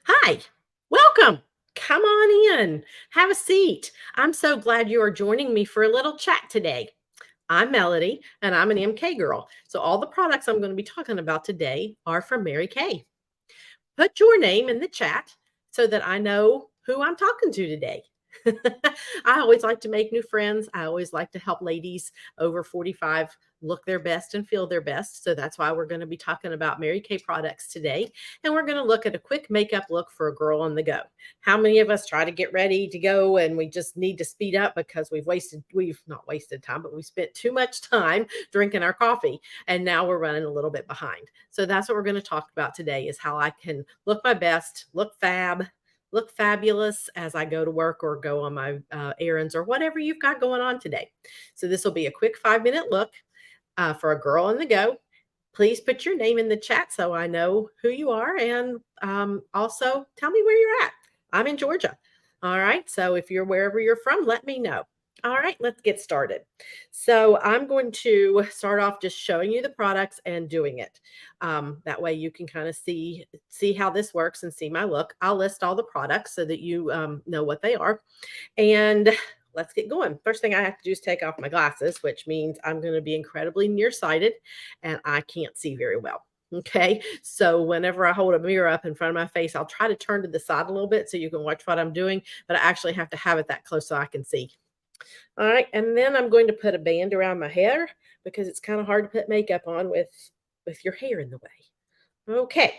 Hi, welcome. Come on in. Have a seat. I'm so glad you are joining me for a little chat today. I'm Melody and I'm an MK girl. So, all the products I'm going to be talking about today are from Mary Kay. Put your name in the chat so that I know who I'm talking to today. I always like to make new friends. I always like to help ladies over 45 look their best and feel their best. So that's why we're going to be talking about Mary Kay products today. And we're going to look at a quick makeup look for a girl on the go. How many of us try to get ready to go and we just need to speed up because we've not wasted time, but we spent too much time drinking our coffee and now we're running a little bit behind. So that's what we're going to talk about today is how I can look my best, look fabulous as I go to work or go on my errands or whatever you've got going on today. So this will be a quick 5-minute look for a girl on the go. Please put your name in the chat so I know who you are and also tell me where you're at. I'm in Georgia. All right. So if you're wherever you're from, let me know. All right, let's get started. So I'm going to start off just showing you the products and doing it. That way you can kind of see how this works and see my look. I'll list all the products so that you know what they are. And let's get going. First thing I have to do is take off my glasses, which means I'm going to be incredibly nearsighted and I can't see very well. Okay. So whenever I hold a mirror up in front of my face, I'll try to turn to the side a little bit so you can watch what I'm doing, but I actually have to have it that close so I can see. All right. And then I'm going to put a band around my hair because it's kind of hard to put makeup on with your hair in the way. Okay.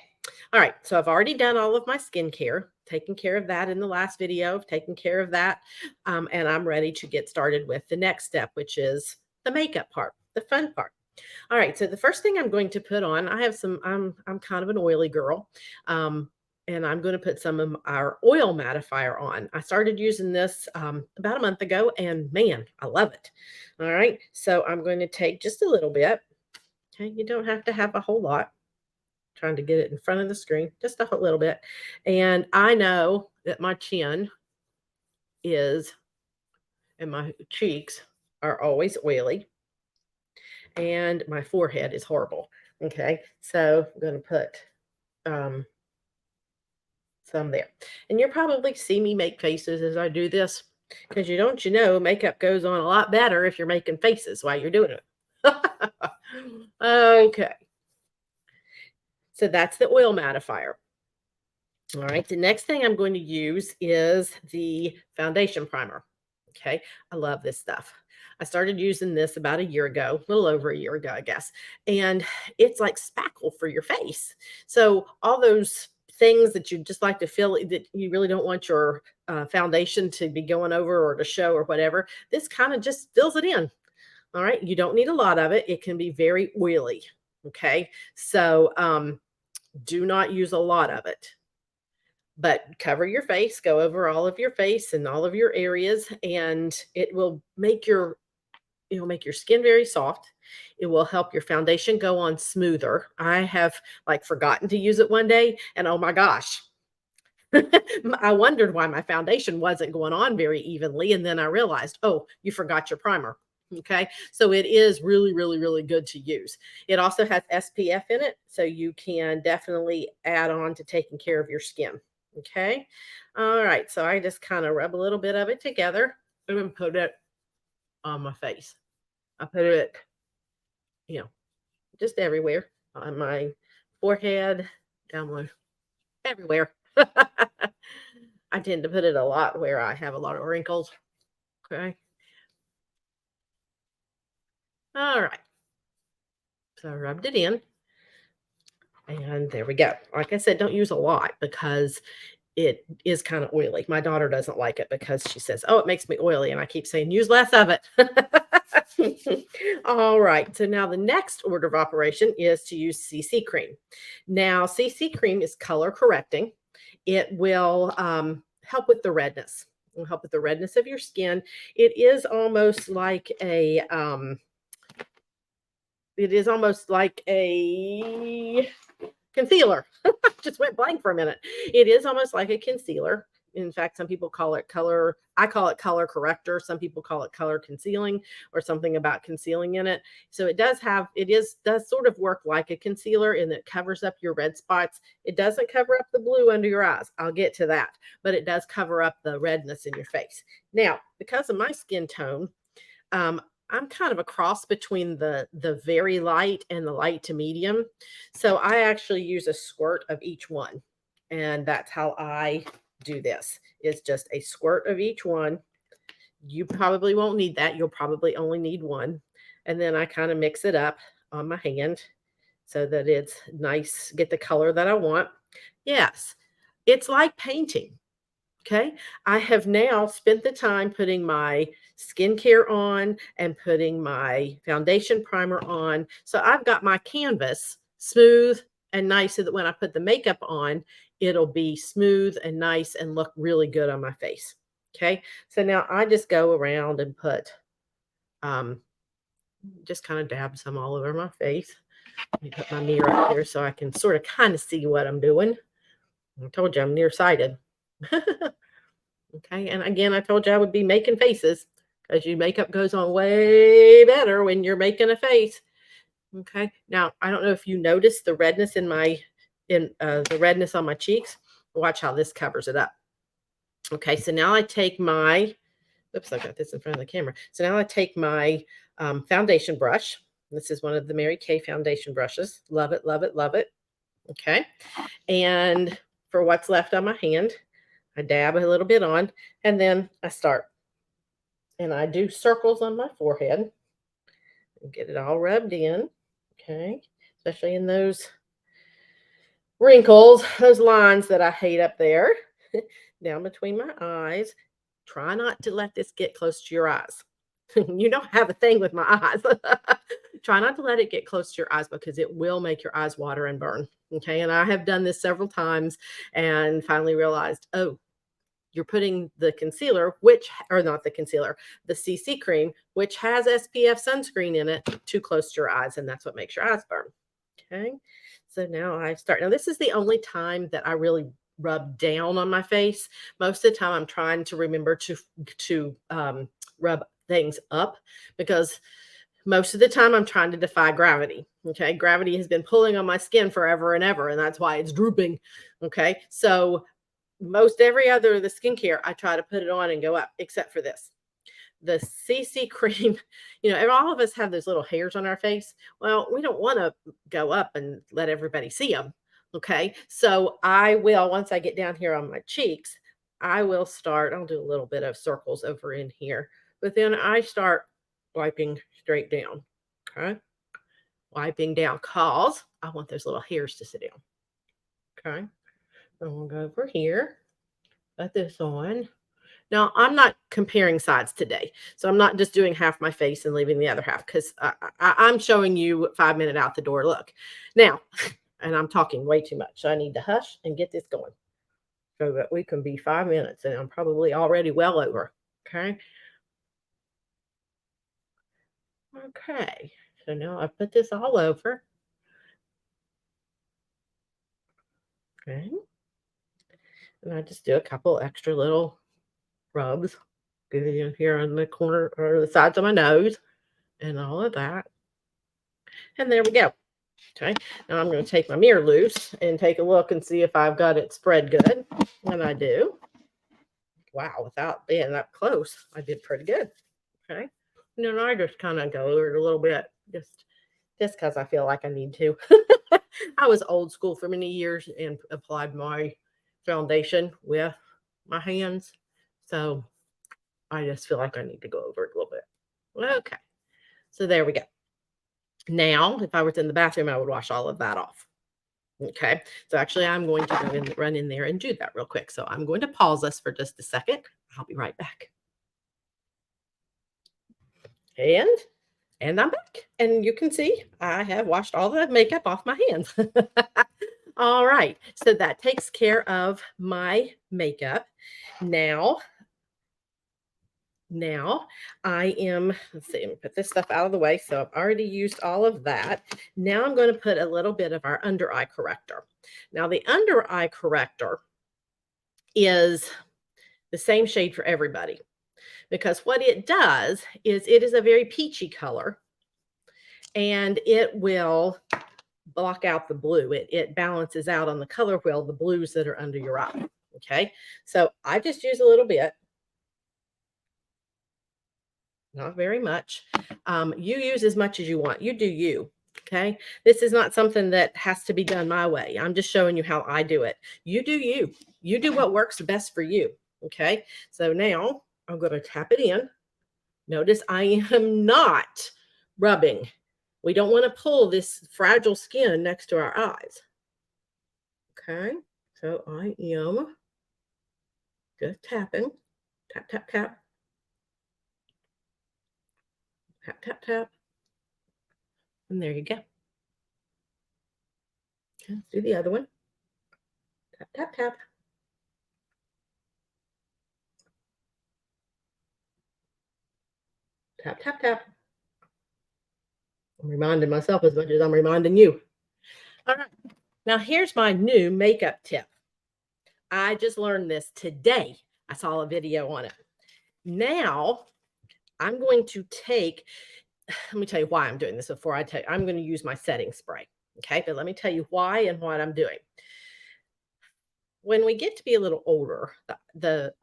All right. So I've already done all of my skincare, taken care of that in the last video, I've taken care of that. And I'm ready to get started with the next step, which is the makeup part, the fun part. All right. So the first thing I'm going to put on, I have some, I'm kind of an oily girl. And I'm going to put some of our oil mattifier on. I started using this about a month ago, and man, I love it. All right. So I'm going to take just a little bit. Okay. You don't have to have a whole lot. Trying to get it in front of the screen just a little bit. And I know that my chin is and my cheeks are always oily and my forehead is horrible. Okay. So I'm going to put um, some there. And you'll probably see me make faces as I do this because you know, makeup goes on a lot better if you're making faces while you're doing it. Okay. So that's the oil mattifier. All right, the next thing I'm going to use is the foundation primer. Okay, I love this stuff. I started using this about a year ago, a little over a year ago, I guess. And it's like spackle for your face. So, all those things that you just like to feel that you really don't want your foundation to be going over or to show or whatever, this kind of just fills it in. All right, you don't need a lot of it, it can be very oily. Okay, so do not use a lot of it, but cover your face, go over all of your face and all of your areas, and it'll make your skin very soft. It will help your foundation go on smoother. I have like forgotten to use it one day, and oh my gosh, I wondered why my foundation wasn't going on very evenly, and then I realized, oh, you forgot your primer. Okay, so it is really, really, really good to use. It also has SPF in it, so you can definitely add on to taking care of your skin. Okay, all right, so I just kind of rub a little bit of it together and then put it on my face. I put it, you know, just everywhere on my forehead, down my everywhere. I tend to put it a lot where I have a lot of wrinkles. Okay. All right. So I rubbed it in and there we go. Like I said, don't use a lot because it is kind of oily. My daughter doesn't like it because she says, oh, it makes me oily. And I keep saying, use less of it. All right. So now the next order of operation is to use CC cream. Now, CC cream is color correcting. It will help with the redness. It will help with the redness of your skin. It is almost like a concealer. Just went blank for a minute. It is almost like a concealer. In fact, some people call it color. I call it color corrector. Some people call it color concealing or something about concealing in it. So it does sort of work like a concealer in that it covers up your red spots. It doesn't cover up the blue under your eyes. I'll get to that, but it does cover up the redness in your face. Now, because of my skin tone, um, I'm kind of a cross between the very light and the light to medium. So I actually use a squirt of each one. And that's how I do this. It's just a squirt of each one. You probably won't need that. You'll probably only need one. And then I kind of mix it up on my hand so that it's nice, get the color that I want. Yes, it's like painting. Okay. I have now spent the time putting my skincare on and putting my foundation primer on. So I've got my canvas smooth and nice so that when I put the makeup on, it'll be smooth and nice and look really good on my face. Okay. So now I just go around and put, um, just kind of dab some all over my face. Let me put my mirror up here so I can sort of kind of see what I'm doing. I told you I'm nearsighted. Okay. And again, I told you I would be making faces because your makeup goes on way better when you're making a face. Okay. Now, I don't know if you noticed the redness the redness on my cheeks. Watch how this covers it up. Okay. So now I take my, oops, I got this in front of the camera. So now I take my foundation brush. This is one of the Mary Kay foundation brushes. Love it, love it, love it. Okay. And for what's left on my hand, I dab a little bit on, and then I start. And I do circles on my forehead and get it all rubbed in. Okay. Especially in those wrinkles, those lines that I hate up there, down between my eyes. Try not to let this get close to your eyes. You don't have a thing with my eyes. Try not to let it get close to your eyes because it will make your eyes water and burn. Okay. And I have done this several times and finally realized, oh, you're putting the concealer, or not the concealer, the CC cream, which has SPF sunscreen in it, too close to your eyes. And that's what makes your eyes burn. Okay. So now I start. Now, this is the only time that I really rub down on my face. Most of the time, I'm trying to remember to rub things up because most of the time I'm trying to defy gravity. Okay. Gravity has been pulling on my skin forever and ever, and that's why it's drooping. Okay. So most every other of the skincare, I try to put it on and go up, except for this. The CC cream, and all of us have those little hairs on our face. Well, we don't want to go up and let everybody see them. Okay. So I will, once I get down here on my cheeks, I'll do a little bit of circles over in here, but then I start wiping straight down. Okay. Wiping down cause I want those little hairs to sit down. Okay. And we'll go over here, put this on. Now, I'm not comparing sides today. So I'm not just doing half my face and leaving the other half because I'm showing you 5 minute out the door look. Now, and I'm talking way too much. So I need to hush and get this going so that we can be 5 minutes. And I'm probably already well over. Okay. Okay. So now I put this all over. Okay. And I just do a couple extra little rubs. Get it in here on the corner or the sides of my nose and all of that. And there we go. Okay. Now I'm going to take my mirror loose and take a look and see if I've got it spread good. And I do. Wow. Without being up close, I did pretty good. Okay. And then I just kind of go over it a little bit just because I feel like I need to. I was old school for many years and applied my foundation with my hands. So I just feel like I need to go over it a little bit. Okay. So there we go. Now, if I was in the bathroom, I would wash all of that off. Okay. So actually, I'm going to run in there and do that real quick. So I'm going to pause us for just a second. I'll be right back. And I'm back. And you can see I have washed all the makeup off my hands. All right. So that takes care of my makeup. Now I am, let's see, I'm gonna put this stuff out of the way. So I've already used all of that. Now I'm going to put a little bit of our under eye corrector. Now the under eye corrector is the same shade for everybody. Because what it does is it is a very peachy color and it will block out the blue. It balances out on the color wheel the blues that are under your eye. Okay. So I just use a little bit, not very much. You use as much as you want. You do you. Okay. This is not something that has to be done my way. I'm just showing you how I do it. You do you. You do what works best for you. Okay. So now I'm going to tap it in. Notice I am not rubbing. We don't want to pull this fragile skin next to our eyes. Okay. So I am just tapping. Tap, tap, tap. Tap, tap, tap. And there you go. Okay, let's do the other one. Tap, tap, tap. Tap, tap, tap. I'm reminding myself as much as I'm reminding you. All right. Now here's my new makeup tip. I just learned this today. I saw a video on it. Now I'm going to take, let me tell you why I'm doing this before I tell you. I'm going to use my setting spray. Okay. But let me tell you why and what I'm doing. When we get to be a little older, the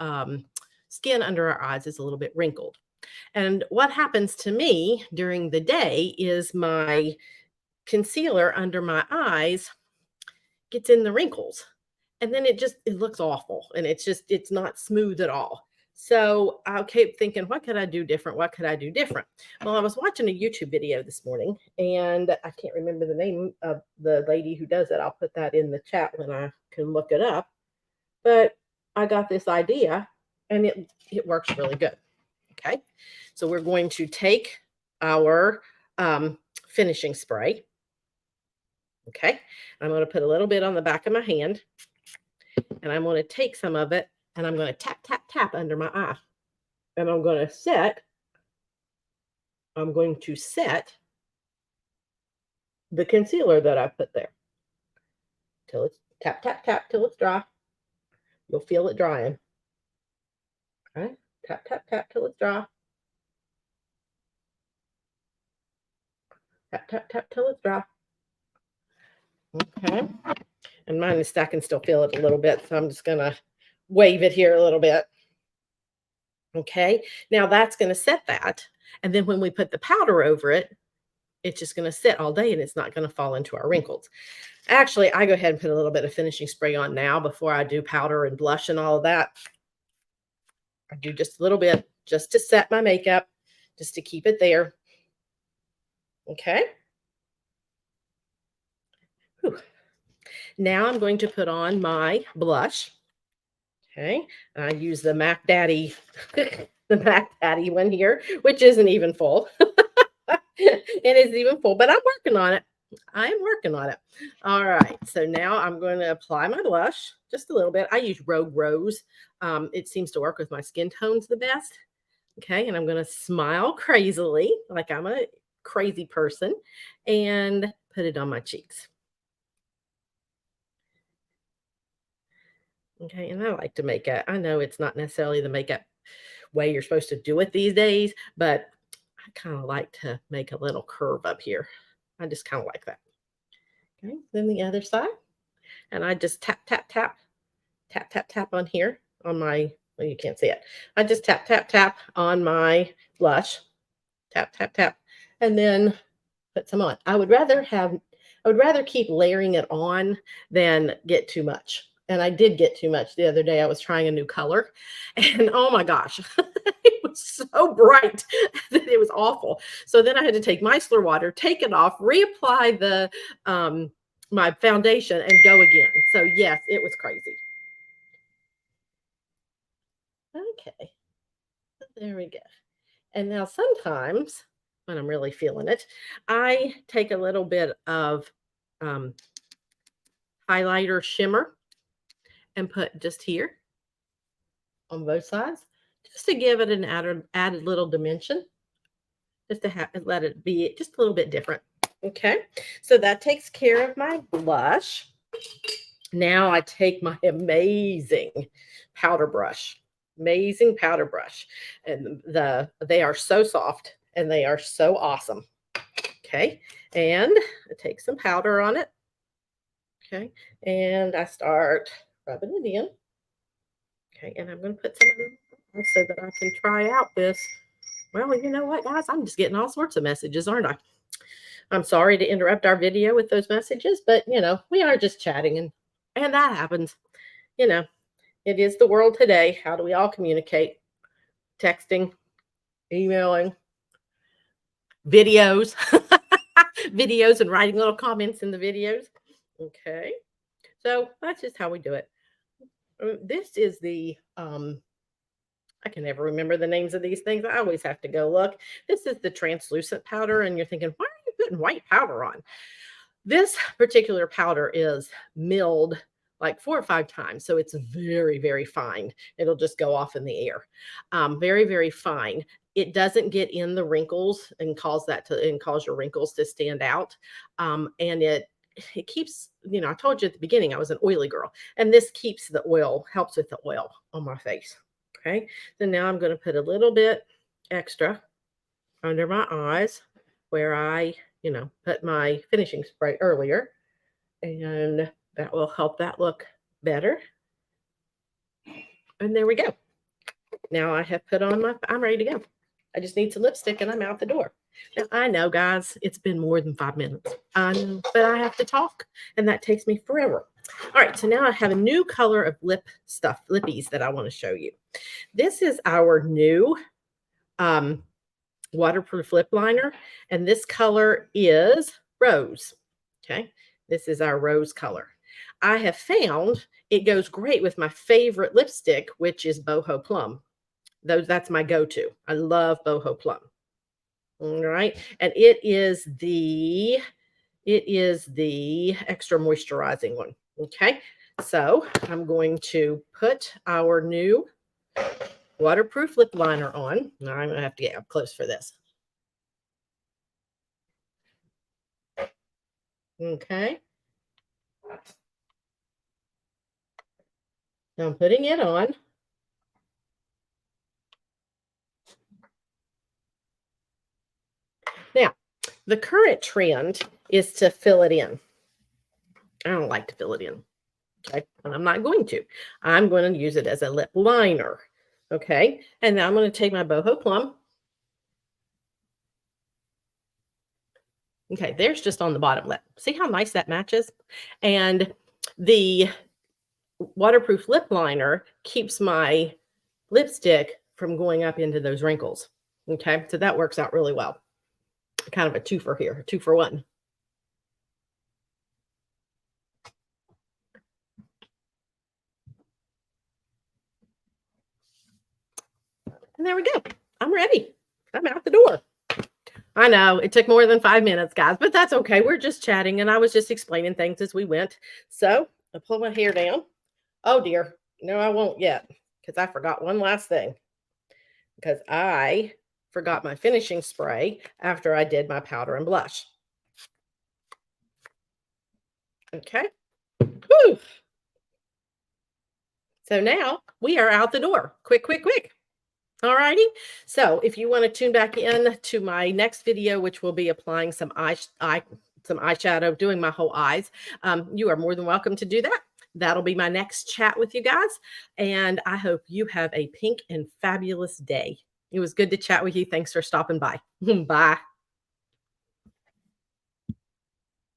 skin under our eyes is a little bit wrinkled. And what happens to me during the day is my concealer under my eyes gets in the wrinkles. And then it looks awful. And it's not smooth at all. So I kept thinking, what could I do different? What could I do different? Well, I was watching a YouTube video this morning and I can't remember the name of the lady who does it. I'll put that in the chat when I can look it up. But I got this idea and it works really good. Okay. So we're going to take our finishing spray. Okay. I'm going to put a little bit on the back of my hand and I'm going to take some of it and I'm going to tap, tap, tap under my eye. And I'm going to set the concealer that I put there till it's tap, tap, tap till it's dry. You'll feel it drying. Okay. Tap, tap, tap till it's dry. Tap, tap, tap till it's dry. Okay. And mine is, I can still feel it a little bit. So I'm just going to wave it here a little bit. Okay. Now that's going to set that. And then when we put the powder over it, it's just going to sit all day and it's not going to fall into our wrinkles. Actually, I go ahead and put a little bit of finishing spray on now before I do powder and blush and all of that. I do just a little bit just to set my makeup, just to keep it there. Okay. Whew. Now I'm going to put on my blush. Okay. I use the Mac Daddy, the Mac Daddy one here, which isn't even full. It isn't even full, but I'm working on it. I am working on it. All right. So now I'm going to apply my blush just a little bit. I use Rogue Rose. It seems to work with my skin tones the best. Okay. And I'm going to smile crazily, like I'm a crazy person, and put it on my cheeks. Okay. And I like to make it. I know it's not necessarily the makeup way you're supposed to do it these days, but I kind of like to make a little curve up here. I just kind of like that. Okay. Then the other side. And I just tap, tap, tap, tap, tap, tap on here on my, well, you can't see it. I just tap, tap, tap on my blush. Tap, tap, tap. And then put some on. I would rather keep layering it on than get too much. And I did get too much the other day. I was trying a new color and oh my gosh, it was so bright that it was awful. So then I had to take micellar water, take it off, reapply the my foundation and go again. So yes, it was crazy. Okay, there we go. And now sometimes when I'm really feeling it, I take a little bit of highlighter shimmer and put just here on both sides, just to give it an added little dimension, just to let it be just a little bit different. Okay, so that takes care of my blush. Now I take my amazing powder brush. amazing powder brush. And they are so soft and they are so awesome. Okay. And I take some powder on it. Okay. And I start rubbing it in. Okay. And I'm going to put some in so that I can try out this. Well, you know what, guys? I'm just getting all sorts of messages, aren't I? I'm sorry to interrupt our video with those messages, but we are just chatting and that happens. You know, it is the world today. How do we all communicate? Texting, emailing, videos, videos and writing little comments in the videos. Okay. So that's just how we do it. This is the I can never remember the names of these things. I always have to go look. This is the translucent powder, and you're thinking, why are you putting white powder on? This particular powder is milled like 4 or 5 times, so it's very, very fine. It'll just go off in the air. Very, very fine. It doesn't get in the wrinkles and cause your wrinkles to stand out. And it keeps, I told you at the beginning I was an oily girl, and this keeps the oil, helps with the oil on my face. Okay, so now I'm going to put a little bit extra under my eyes where I, put my finishing spray earlier, and that will help that look better. And there we go. Now I have put on I'm ready to go. I just need some lipstick and I'm out the door. Now, I know, guys, it's been more than 5 minutes. I know, but I have to talk, and that takes me forever. All right, so now I have a new color of lippies that I want to show you. This is our new waterproof lip liner, and this color is rose. Okay, this is our rose color. I have found it goes great with my favorite lipstick, which is Boho Plum. That's my go-to. I love Boho Plum. All right, and it is the extra moisturizing one. Okay, so I'm going to put our new waterproof lip liner on. Now I'm going to have to get up close for this. Okay. Now I'm putting it on. Now, the current trend is to fill it in. I don't like to fill it in. Okay, and I'm not going to. I'm going to use it as a lip liner. Okay, and now I'm going to take my Boho Plum. Okay, there's just on the bottom lip. See how nice that matches? And the waterproof lip liner keeps my lipstick from going up into those wrinkles. Okay, so that works out really well. Kind of a 2 for here, 2 for 1. And there we go. I'm ready. I'm out the door. I know it took more than 5 minutes, guys, but that's okay. We're just chatting, and I was just explaining things as we went. So I pull my hair down. Oh, dear. No, I won't yet, because I forgot one last thing. Because I forgot my finishing spray after I did my powder and blush. Okay. Whew. So now we are out the door. Quick, quick, quick. All righty. So if you want to tune back in to my next video, which will be applying some eyeshadow, doing my whole eyes, you are more than welcome to do that. That'll be my next chat with you guys. And I hope you have a pink and fabulous day. It was good to chat with you. Thanks for stopping by. Bye.